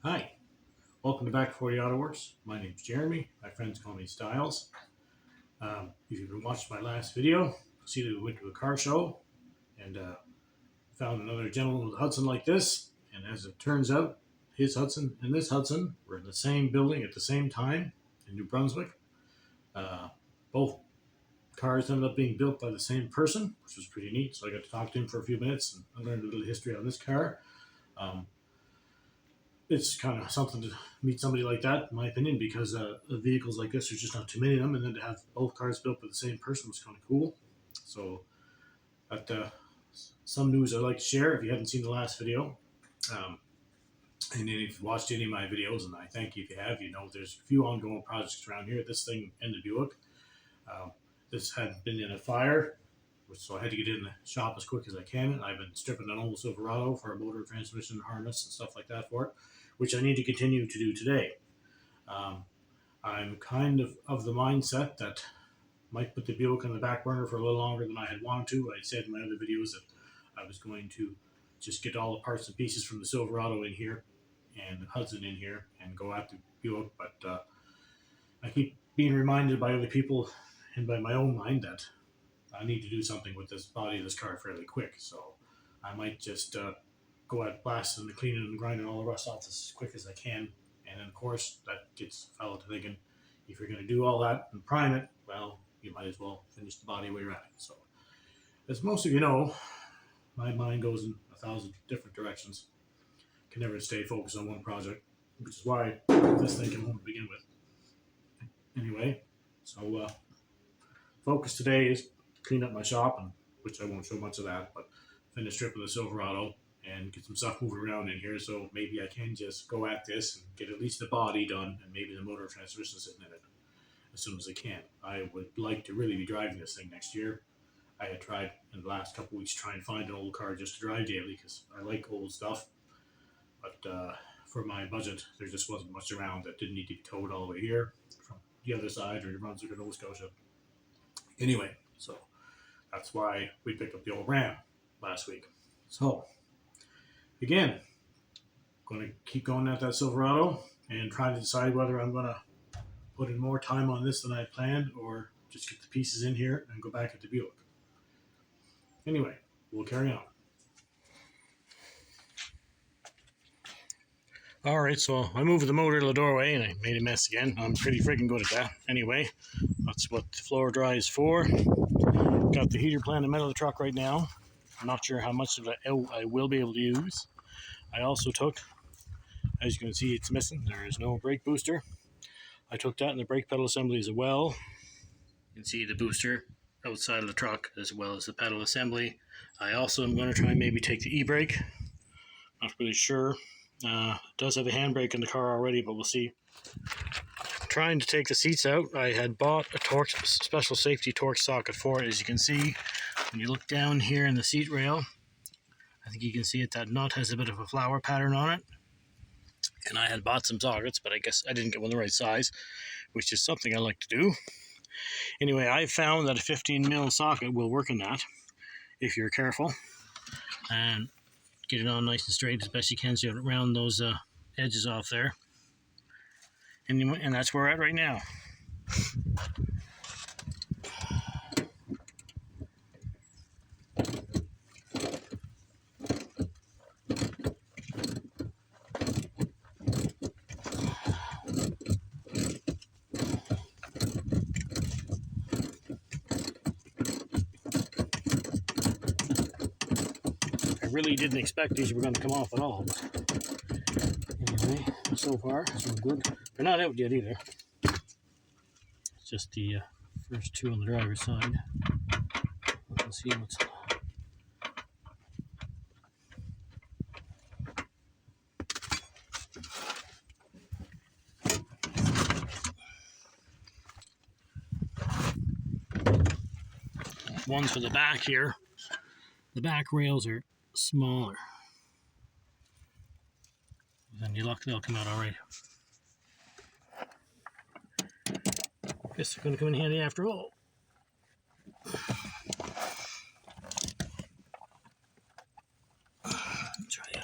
Hi, welcome to Back 40 Auto Works. My name's Jeremy. My friends call me Styles. If you've been watching my last video, you'll see that we went to a car show and found another gentleman with a Hudson like this. And as it turns out, his Hudson and this Hudson were in the same building at the same time in New Brunswick. Uh, both cars ended up being built by the same person, which was pretty neat. So I got to talk to him for a few minutes and I learned a little history on this car. Um, it's kind of something to meet somebody like that, in my opinion, because vehicles like this, there's just not too many of them, and then to have both cars built by the same person was kind of cool. So, that some news I'd like to share. If you hadn't seen the last video, um, and then if you've watched any of my videos, and I thank you if you have, you know there's a few ongoing projects around here. This thing and the Buick, um, this had been in a fire, so I had to get in the shop as quick as I can. And I've been stripping an old Silverado for a motor, transmission, harness, and stuff like that for it, which I need to continue to do today. Um, I'm kind of the mindset that might put the Buick on the back burner for a little longer than I had wanted to. I said in my other videos that I was going to just get all the parts and pieces from the Silverado in here and the Hudson in here and go at the Buick, but I keep being reminded by other people and by my own mind that I need to do something with this body of this car fairly quick. So I might just go at blasting and cleaning and grinding all the rust off as quick as I can. And then, of course, that gets a fellow to thinking, if you're going to do all that and prime it, well, you might as well finish the body where you're at. So, as most of you know, my mind goes in 1,000 different directions. Can never stay focused on one project, which is why this thing came home to begin with. Anyway, so focus today is clean up my shop, and which I won't show much of that, but finish stripping the Silverado and get some stuff moving around in here, so maybe I can just go at this and get at least the body done and maybe the motor transmission sitting in it as soon as I can. I would like to really be driving this thing next year. I had tried in the last couple of weeks to try and find an old car just to drive daily because I like old stuff, but for my budget, there just wasn't much around that didn't need to be towed all the way here from the other side or New Brunswick or Nova Scotia. Anyway, so that's why we picked up the old Ram last week. So, again, going to keep going at that Silverado and trying to decide whether I'm going to put in more time on this than I planned or just get the pieces in here and go back at the Buick. Anyway, we'll carry on. Alright, so I moved the motor to the doorway and I made a mess again. I'm pretty freaking good at that. Anyway, that's what the floor dry is for. Got the heater plant in the middle of the truck right now. I'm not sure how much of it I will be able to use. I also took, as you can see, it's missing. There is no brake booster. I took that in the brake pedal assembly as well. You can see the booster outside of the truck as well as the pedal assembly. I also am going to try and maybe take the e-brake. Not really sure. It does have a handbrake in the car already, but we'll see. Trying to take the seats out. I had bought a torque, special safety torque socket for it. As you can see, when you look down here in the seat rail, I think you can see it, that nut has a bit of a flower pattern on it. And I had bought some sockets, but I guess I didn't get one the right size, which is something I like to do. Anyway, I found that a 15mm socket will work in that, if you're careful. And get it on nice and straight as best you can so you don't round those edges off there. And that's where we're at right now. I really didn't expect these were going to come off at all. Anyway, so far, so good. They're not out yet either. It's just the first two on the driver's side. Let's see what's... Ones for the back here. The back rails are smaller. Then you luck they'll come out alright. Guess they're going to come in handy after all. Try it.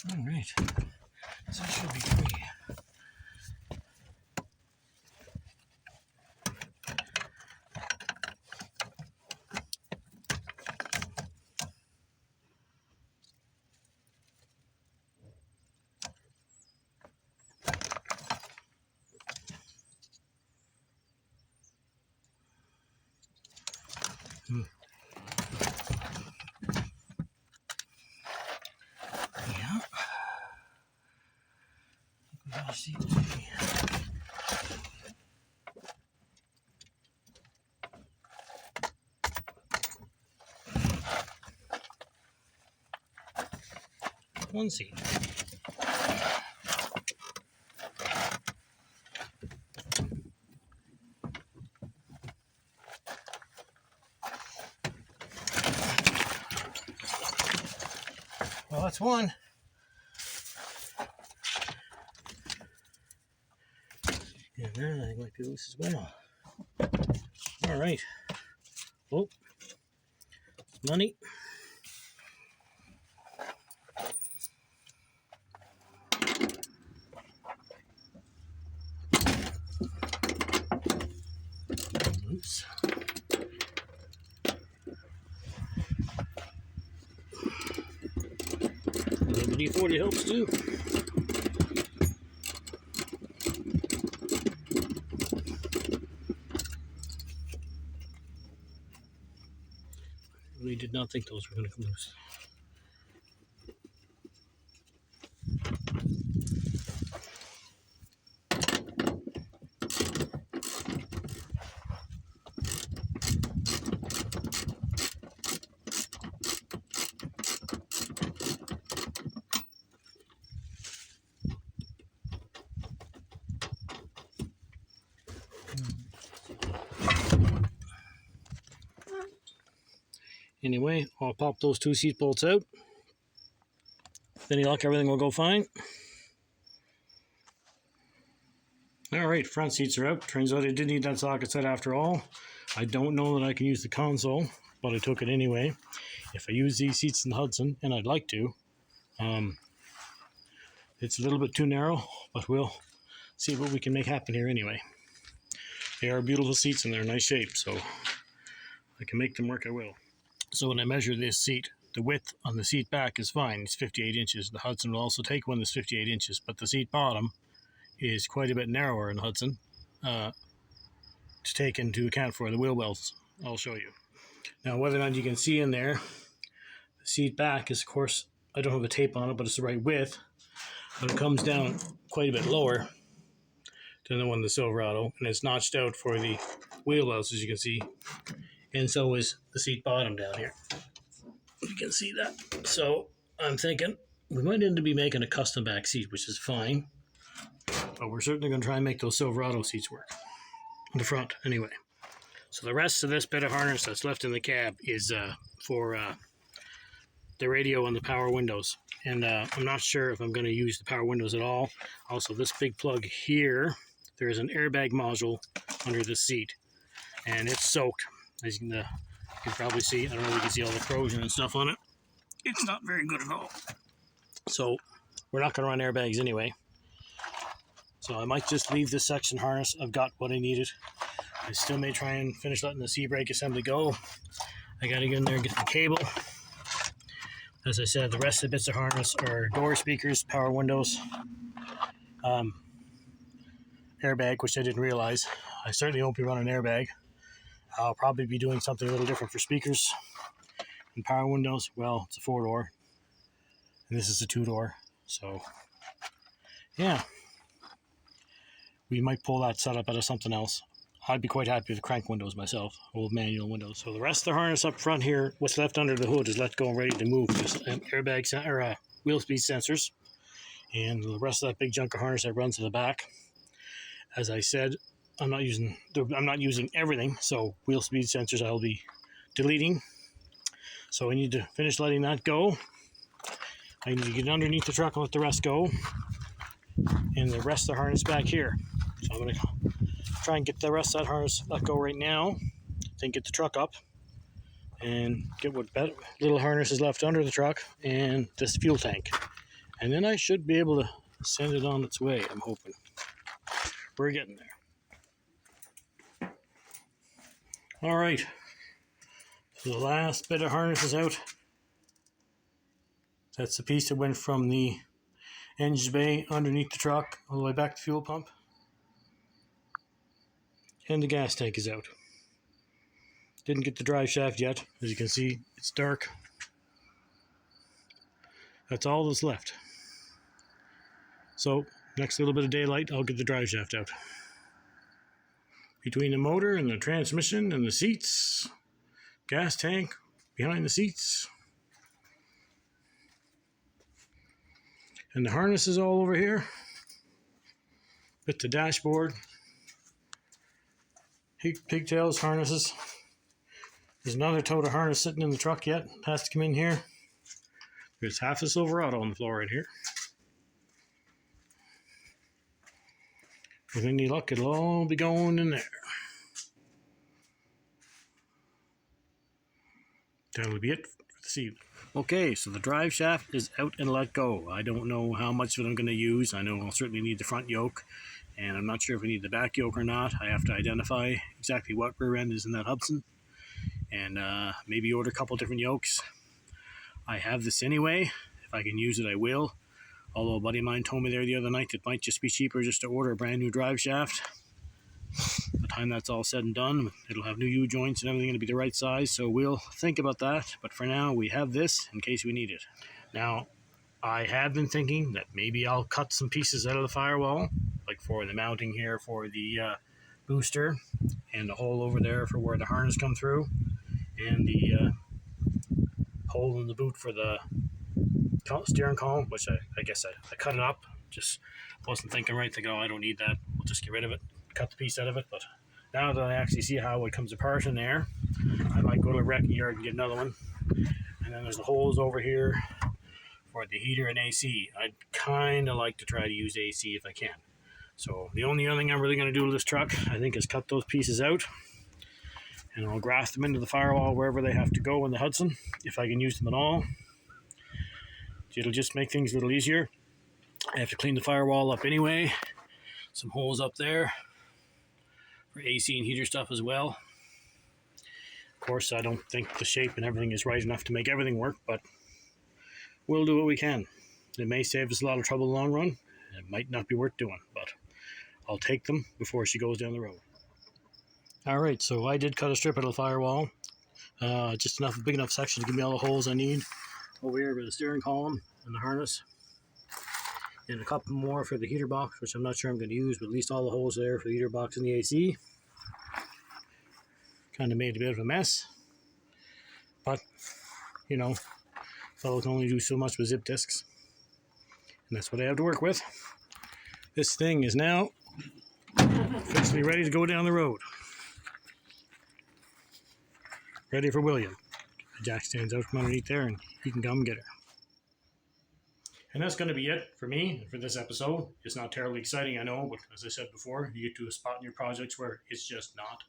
All right, so it should be free. Yeah. See. One seat. Well, that's one. And then I might be loose as well. All right. Oh, money. Oops. The D40 helps too. I really did not think those were going to come loose. Anyway, I'll pop those two seat bolts out. With any luck, everything will go fine. Alright, front seats are out. Turns out I did need that socket set after all. I don't know that I can use the console, but I took it anyway. If I use these seats in the Hudson, and I'd like to, it's a little bit too narrow, but we'll see what we can make happen here anyway. They are beautiful seats and they're in nice shape, so if I can make them work, I will. So when I measure this seat, the width on the seat back is fine. It's 58 inches. The Hudson will also take one that's 58 inches, but the seat bottom is quite a bit narrower in the Hudson to take into account for the wheel wells. I'll show you. Now, whether or not you can see in there, the seat back is, of course, I don't have a tape on it, but it's the right width. But it comes down quite a bit lower than the one in the Silverado, and it's notched out for the wheel wells, as you can see. And so is the seat bottom down here. You can see that. So I'm thinking we might end up making a custom back seat, which is fine. But we're certainly going to try and make those Silverado seats work. In the front, anyway. So the rest of this bit of harness that's left in the cab is for the radio and the power windows. And I'm not sure if I'm going to use the power windows at all. Also, this big plug here, there's an airbag module under the seat. And it's soaked. As you can probably see, I don't know if you can see all the corrosion and stuff on it. It's not very good at all. So we're not going to run airbags anyway. So I might just leave this section harness. I've got what I needed. I still may try and finish letting the C-brake assembly go. I got to get in there and get the cable. As I said, the rest of the bits of harness are door speakers, power windows, airbag, which I didn't realize. I certainly hope you run an airbag. I'll probably be doing something a little different for speakers and power windows. Well, it's a 4-door, and this is a 2-door. So, yeah, we might pull that setup out of something else. I'd be quite happy with crank windows myself, old manual windows. So the rest of the harness up front here, what's left under the hood is let go and ready to move. Just wheel speed sensors, and the rest of that big chunk of harness that runs to the back. As I said, I'm not using everything, so wheel speed sensors I'll be deleting. So I need to finish letting that go. I need to get underneath the truck and let the rest go, and the rest of the harness back here. So I'm going to try and get the rest of that harness let go right now, then get the truck up and get what little harness is left under the truck and this fuel tank. And then I should be able to send it on its way, I'm hoping. We're getting there. All right, so the last bit of harness is out. That's the piece that went from the engine bay underneath the truck all the way back to the fuel pump. And the gas tank is out. Didn't get the drive shaft yet. As you can see, it's dark. That's all that's left. So, next little bit of daylight, I'll get the drive shaft out. Between the motor and the transmission and the seats, gas tank behind the seats, and the harness is all over here. Bit the dashboard, pigtails, harnesses. There's another total harness sitting in the truck yet. It has to come in here. There's half a Silverado on the floor right here. With any luck, it'll all be going in there. That'll be it for this evening. Okay, so the drive shaft is out and let go. I don't know how much of it I'm going to use. I know I'll certainly need the front yoke, and I'm not sure if we need the back yoke or not. I have to identify exactly what rear end is in that Hudson, and maybe order a couple different yokes. I have this anyway. If I can use it, I will. Although a buddy of mine told me there the other night it might just be cheaper just to order a brand new drive shaft. By the time that's all said and done, it'll have new U-joints and everything to be the right size, so we'll think about that. But for now, we have this in case we need it. Now, I have been thinking that maybe I'll cut some pieces out of the firewall, like for the mounting here for the booster, and the hole over there for where the harness come through, and the hole in the boot for the steering column, which I guess I cut it up. Just wasn't thinking right, thinking, oh, I don't need that. We'll just get rid of it, cut the piece out of it. But now that I actually see how it comes apart in there, I might go to a wrecking yard and get another one. And then there's the holes over here for the heater and AC. I'd kind of like to try to use AC if I can. So the only other thing I'm really going to do with this truck, I think, is cut those pieces out. And I'll graft them into the firewall wherever they have to go in the Hudson, if I can use them at all. It'll just make things a little easier. I have to clean the firewall up anyway. Some holes up there for AC and heater stuff as well. Of course, I don't think the shape and everything is right enough to make everything work, but we'll do what we can. It may save us a lot of trouble in the long run. It might not be worth doing, but I'll take them before she goes down the road. All right, so I did cut a strip out of the firewall. Just enough, big enough section to give me all the holes I need. Over here with the steering column and the harness, and a couple more for the heater box, which I'm not sure I'm going to use, but at least all the holes there for the heater box and the AC. Kind of made a bit of a mess, but you know, fellows can only do so much with zip discs, and that's what I have to work with. This thing is now officially ready to go down the road, ready for William. The jack stands out from underneath there, and he can come get her. And that's going to be it for me for this episode. It's not terribly exciting, I know, but as I said before, you get to a spot in your projects where it's just not.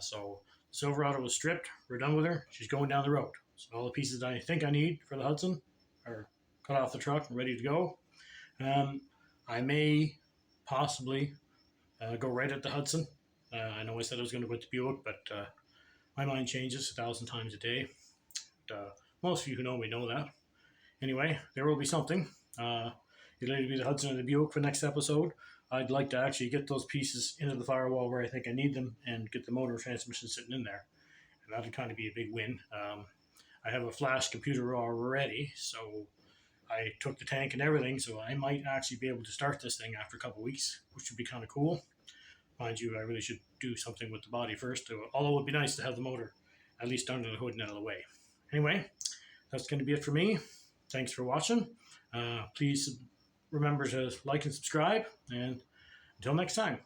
So Silverado was stripped. We're done with her. She's going down the road. So all the pieces that I think I need for the Hudson are cut off the truck and ready to go. I may possibly go right at the Hudson. I know I said I was going to put the Buick, but my mind changes 1,000 times a day. Most of you who know me know that. Anyway, there will be something. It'll either be the Hudson or the Buick for the next episode. I'd like to actually get those pieces into the firewall where I think I need them and get the motor transmission sitting in there. And that'd kind of be a big win. I have a flash computer already, so I took the tank and everything, so I might actually be able to start this thing after a couple of weeks, which would be kind of cool. Mind you, I really should do something with the body first, although it would be nice to have the motor at least under the hood and out of the way. Anyway, that's going to be it for me. Thanks for watching. Please remember to like and subscribe, and until next time.